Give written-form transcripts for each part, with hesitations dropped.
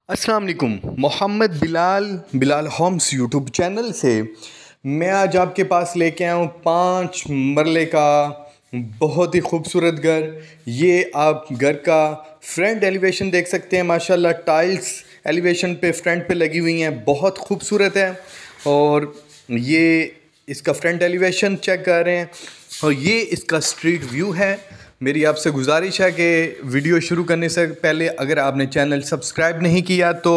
अस्सलाम वालेकुम। Mohammad Bilal Homes YouTube channel से मैं आज आपके पास लेके आया हूँ 5 मरले का बहुत ही खूबसूरत घर। ये आप घर का फ्रंट एलिवेशन देख सकते हैं। माशाल्लाह टाइल्स एलिवेशन पे फ्रंट पे लगी हुई हैं, बहुत खूबसूरत है। और ये इसका फ्रंट एलिवेशन चेक कर रहे हैं और ये इसका स्ट्रीट व्यू है। मेरी आपसे गुजारिश है कि वीडियो शुरू करने से पहले अगर आपने चैनल सब्सक्राइब नहीं किया तो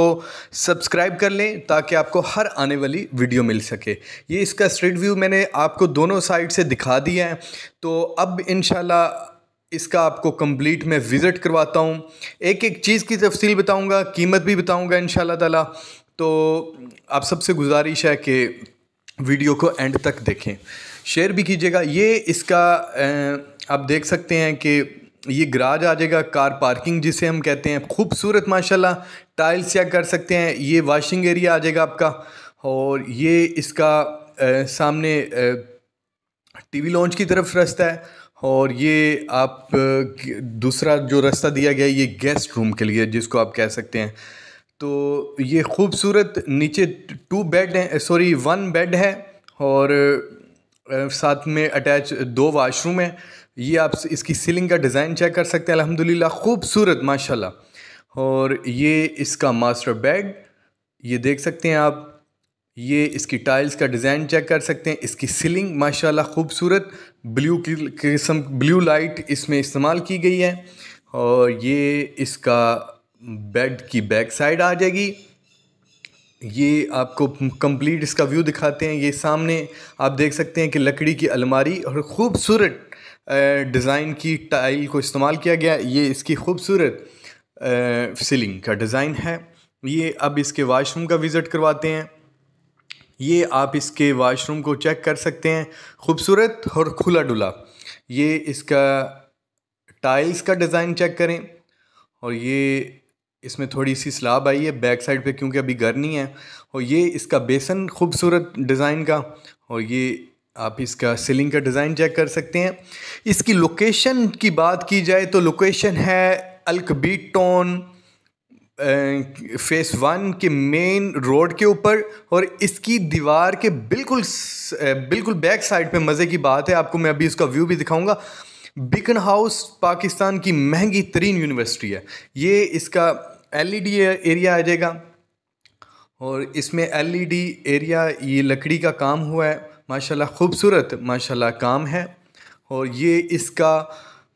सब्सक्राइब कर लें ताकि आपको हर आने वाली वीडियो मिल सके। ये इसका स्ट्रीट व्यू मैंने आपको दोनों साइड से दिखा दिया है। तो अब इंशाल्लाह इसका आपको कंप्लीट मैं विज़िट करवाता हूँ, एक एक चीज़ की तफसील बताऊँगा, कीमत भी बताऊँगा इंशाल्लाह ताला। तो आप सबसे गुजारिश है कि वीडियो को एंड तक देखें, शेयर भी कीजिएगा। ये इसका आप देख सकते हैं कि ये गराज आ जाएगा, कार पार्किंग जिसे हम कहते हैं। खूबसूरत माशाल्लाह टाइल्स चेक कर सकते हैं। ये वॉशिंग एरिया आ जाएगा आपका। और ये इसका सामने टीवी लॉन्च की तरफ रास्ता है। और ये आप दूसरा जो रास्ता दिया गया है ये गेस्ट रूम के लिए जिसको आप कह सकते हैं। तो ये खूबसूरत नीचे 2 बेड हैं, सॉरी 1 बेड है और साथ में अटैच 2 वाशरूम है। ये आप इसकी सीलिंग का डिज़ाइन चेक कर सकते हैं, अल्हम्दुलिल्लाह खूबसूरत माशाल्लाह। और ये इसका मास्टर बेड ये देख सकते हैं आप। ये इसकी टाइल्स का डिज़ाइन चेक कर सकते हैं। इसकी सीलिंग माशाल्लाह खूबसूरत ब्लू की किस्म ब्लू लाइट इसमें इस्तेमाल की गई है। और ये इसका बेड की बैक साइड आ जाएगी। ये आपको कंप्लीट इसका व्यू दिखाते हैं। ये सामने आप देख सकते हैं कि लकड़ी की अलमारी और ख़ूबसूरत डिज़ाइन की टाइल को इस्तेमाल किया गया। ये इसकी खूबसूरत सीलिंग का डिज़ाइन है। ये अब इसके वाशरूम का विज़िट करवाते हैं। ये आप इसके वाशरूम को चेक कर सकते हैं, खूबसूरत और खुला डुला। ये इसका टाइल्स का डिज़ाइन चेक करें। और ये इसमें थोड़ी सी स्लाब आई है बैक साइड पे क्योंकि अभी घर नहीं है। और ये इसका बेसन खूबसूरत डिज़ाइन का। और ये आप इसका सीलिंग का डिज़ाइन चेक कर सकते हैं। इसकी लोकेशन की बात की जाए तो लोकेशन है अल-कबीर टाउन फेस 1 के मेन रोड के ऊपर। और इसकी दीवार के बिल्कुल बैक साइड पे मज़े की बात है, आपको मैं अभी इसका व्यू भी दिखाऊंगा। बीकन हाउस पाकिस्तान की महंगी तरीन यूनिवर्सिटी है। ये इसका एलईडी एरिया आ जाएगा। और इसमें एलईडी एरिया ये लकड़ी का काम हुआ है, माशाल्लाह खूबसूरत माशाल्लाह काम है। और ये इसका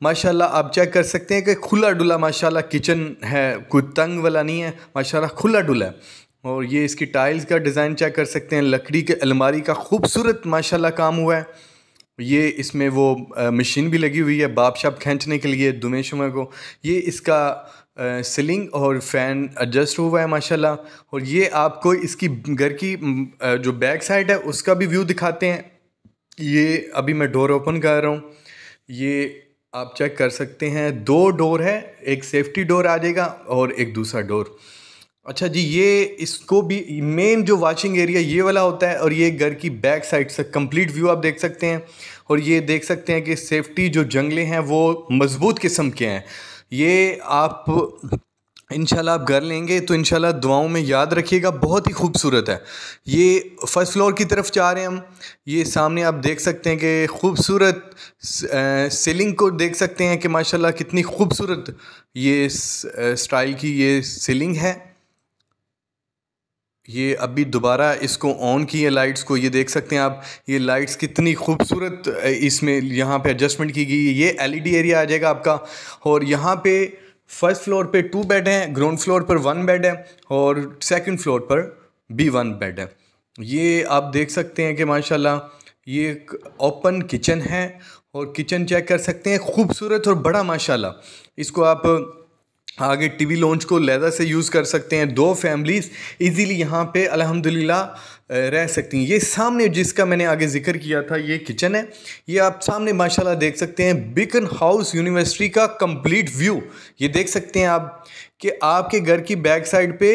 माशाल्लाह आप चेक कर सकते हैं कि खुला डुला माशाल्लाह किचन है, कोई तंग वाला नहीं है, माशाल्लाह खुला डुला है। और ये इसकी टाइल्स का डिज़ाइन चेक कर सकते हैं, लकड़ी के अलमारी का खूबसूरत माशाल्लाह काम हुआ है। ये इसमें वो मशीन भी लगी हुई है बाप शाप खींचने के लिए दुमेशुमा को। ये इसका सीलिंग और फ़ैन एडजस्ट हुआ है माशाल्लाह। और ये आपको इसकी घर की जो बैक साइड है उसका भी व्यू दिखाते हैं। ये अभी मैं डोर ओपन कर रहा हूँ। ये आप चेक कर सकते हैं, 2 डोर है, एक सेफ्टी डोर आ जाएगा और एक दूसरा डोर। अच्छा जी, ये इसको भी मेन जो वॉशिंग एरिया ये वाला होता है। और ये घर की बैक साइड से कंप्लीट व्यू आप देख सकते हैं। और ये देख सकते हैं कि सेफ्टी जो जंगले हैं वो मज़बूत किस्म के हैं। ये आप इंशाल्लाह आप घर लेंगे तो इंशाल्लाह दुआओं में याद रखिएगा, बहुत ही खूबसूरत है। ये फर्स्ट फ्लोर की तरफ जा रहे हैं हम। ये सामने आप देख सकते हैं कि खूबसूरत सीलिंग को देख सकते हैं कि माशाल्लाह कितनी खूबसूरत ये स्टाइल की ये सीलिंग है। ये अभी दोबारा इसको ऑन की है लाइट्स को, ये देख सकते हैं आप। ये लाइट्स कितनी खूबसूरत इसमें यहाँ पे एडजस्टमेंट की गई है। ये एलईडी एरिया आ जाएगा आपका। और यहाँ पे फर्स्ट फ्लोर पे 2 बेड हैं, ग्राउंड फ्लोर पर 1 बेड है और सेकंड फ्लोर पर भी 1 बेड है। ये आप देख सकते हैं कि माशाल्लाह ये एक ओपन किचन है। और किचन चेक कर सकते हैं, खूबसूरत और बड़ा माशाल्लाह। इसको आप आगे टीवी लॉन्च को लहदा से यूज़ कर सकते हैं। 2 फैमिलीज़ इजीली यहाँ पे अल्हम्दुलिल्लाह रह सकती हैं। ये सामने जिसका मैंने आगे जिक्र किया था ये किचन है। ये आप सामने माशाल्लाह देख सकते हैं बीकन हाउस यूनिवर्सिटी का कंप्लीट व्यू। ये देख सकते हैं आप कि आपके घर की बैक साइड पे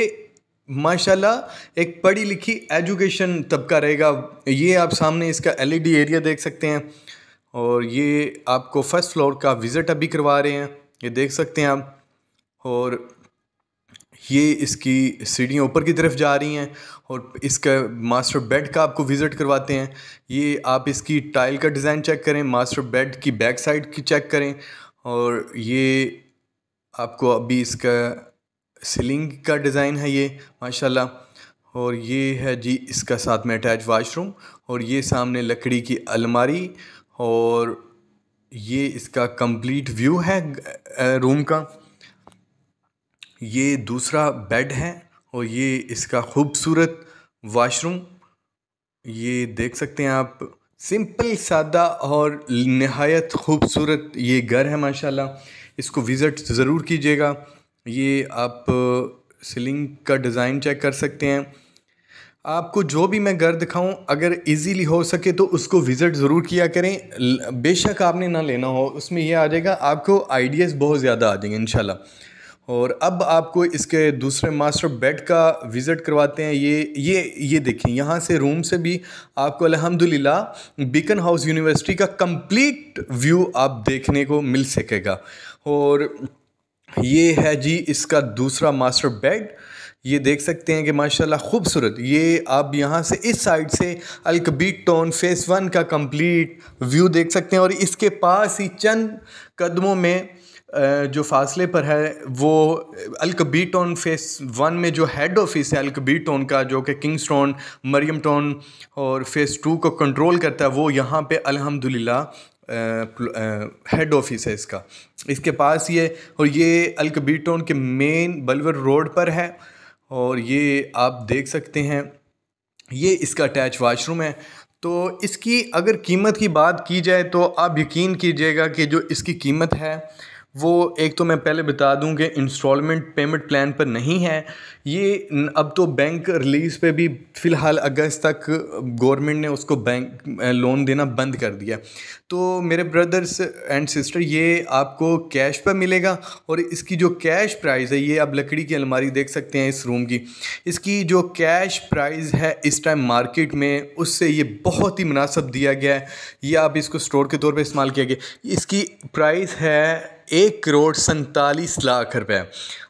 माशाल्लाह एक पढ़ी लिखी एजुकेशन तबका रहेगा। ये आप सामने इसका एलईडी एरिया देख सकते हैं। और ये आपको फर्स्ट फ्लोर का विज़िट अभी करवा रहे हैं, ये देख सकते हैं आप। और ये इसकी सीढ़ियाँ ऊपर की तरफ जा रही हैं और इसका मास्टर बेड का आपको विज़िट करवाते हैं। ये आप इसकी टाइल का डिज़ाइन चेक करें, मास्टर बेड की बैक साइड की चेक करें, और ये आपको अभी इसका सीलिंग का डिज़ाइन है ये माशाल्लाह। और ये है जी इसका साथ में अटैच वाशरूम, और ये सामने लकड़ी की अलमारी, और ये इसका कंप्लीट व्यू है रूम का। ये दूसरा बेड है और ये इसका खूबसूरत वाशरूम, ये देख सकते हैं आप। सिंपल सादा और नहायत खूबसूरत ये घर है माशाल्लाह। इसको विज़िट ज़रूर कीजिएगा। ये आप सीलिंग का डिज़ाइन चेक कर सकते हैं। आपको जो भी मैं घर दिखाऊं, अगर इजीली हो सके तो उसको विज़िट ज़रूर किया करें। बेशक आपने ना लेना हो, उसमें ये आ जाएगा आपको आइडियाज़ बहुत ज़्यादा आ जाएंगे इंशाल्लाह। और अब आपको इसके दूसरे मास्टर बेड का विज़िट करवाते हैं। ये देखें, यहाँ से रूम से भी आपको अल्हम्दुलिल्लाह बीकन हाउस यूनिवर्सिटी का कंप्लीट व्यू आप देखने को मिल सकेगा। और ये है जी इसका दूसरा मास्टर बेड। ये देख सकते हैं कि माशाल्लाह खूबसूरत। ये आप यहाँ से इस साइड से अल-कबीर टाउन फेज़ 1 का कंप्लीट व्यू देख सकते हैं, और इसके पास ही चंद कदमों में जो फासले पर है वो अल-कबीर टाउन फेज़ 1 में जो हेड ऑफिस है अल-कबीर टाउन का, जो कि किंग्सटाउन, मरियम टाउन और फेज़ 2 को कंट्रोल करता है, वो यहाँ पे अल्हम्दुलिल्लाह हेड ऑफिस है इसका। इसके पास ही है, और ये अल-कबीर टाउन के मेन बलवर रोड पर है। और ये आप देख सकते हैं, ये इसका अटैच वाशरूम है। तो इसकी अगर कीमत की बात की जाए तो आप यकीन कीजिएगा कि जो इसकी कीमत है वो, एक तो मैं पहले बता दूं कि इंस्टॉलमेंट पेमेंट प्लान पर नहीं है ये। अब तो बैंक रिलीज़ पे भी फ़िलहाल अगस्त तक गवर्नमेंट ने उसको बैंक लोन देना बंद कर दिया। तो मेरे ब्रदर्स एंड सिस्टर, ये आपको कैश पर मिलेगा। और इसकी जो कैश प्राइस है, ये आप लकड़ी की अलमारी देख सकते हैं इस रूम की, इसकी जो कैश प्राइस है इस टाइम मार्केट में, उससे ये बहुत ही मुनासिब दिया गया है। ये आप इसको स्टोर के तौर पे इस्तेमाल किया गया। इसकी प्राइस है 1,47,00,000 रुपए।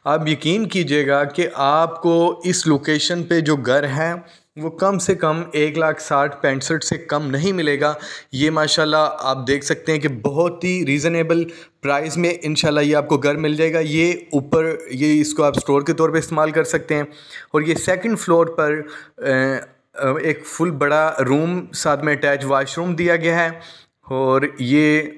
आप यकीन कीजिएगा कि आपको इस लोकेशन पे जो घर है वो कम से कम 1,60,65 से कम नहीं मिलेगा। ये माशाल्लाह आप देख सकते हैं कि बहुत ही रीज़नेबल प्राइस में इंशाल्लाह ये आपको घर मिल जाएगा। ये ऊपर, ये इसको आप स्टोर के तौर पे इस्तेमाल कर सकते हैं। और ये सेकंड फ्लोर पर एक फुल बड़ा रूम साथ में अटैच वाशरूम दिया गया है। और ये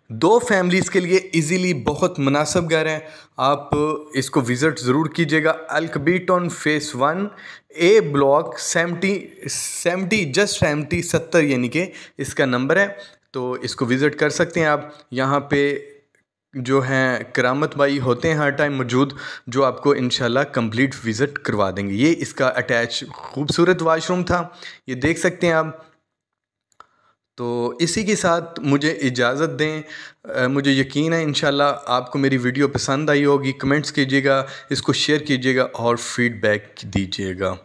2 फैमिलीज़ के लिए इजीली बहुत मुनासिब घर है। आप इसको विज़िट ज़रूर कीजिएगा। अल-कबीर टाउन फेज़ 1 ए ब्लॉक 70 यानी कि इसका नंबर है। तो इसको विज़िट कर सकते हैं आप। यहाँ पे जो हैं करामत भाई होते हैं हर टाइम मौजूद, जो आपको इंशाल्लाह कंप्लीट विज़िट करवा देंगे। ये इसका अटैच खूबसूरत वाशरूम था, ये देख सकते हैं आप। तो इसी के साथ मुझे इजाज़त दें। मुझे यकीन है इंशाल्लाह आपको मेरी वीडियो पसंद आई होगी। कमेंट्स कीजिएगा, इसको शेयर कीजिएगा और फीडबैक दीजिएगा।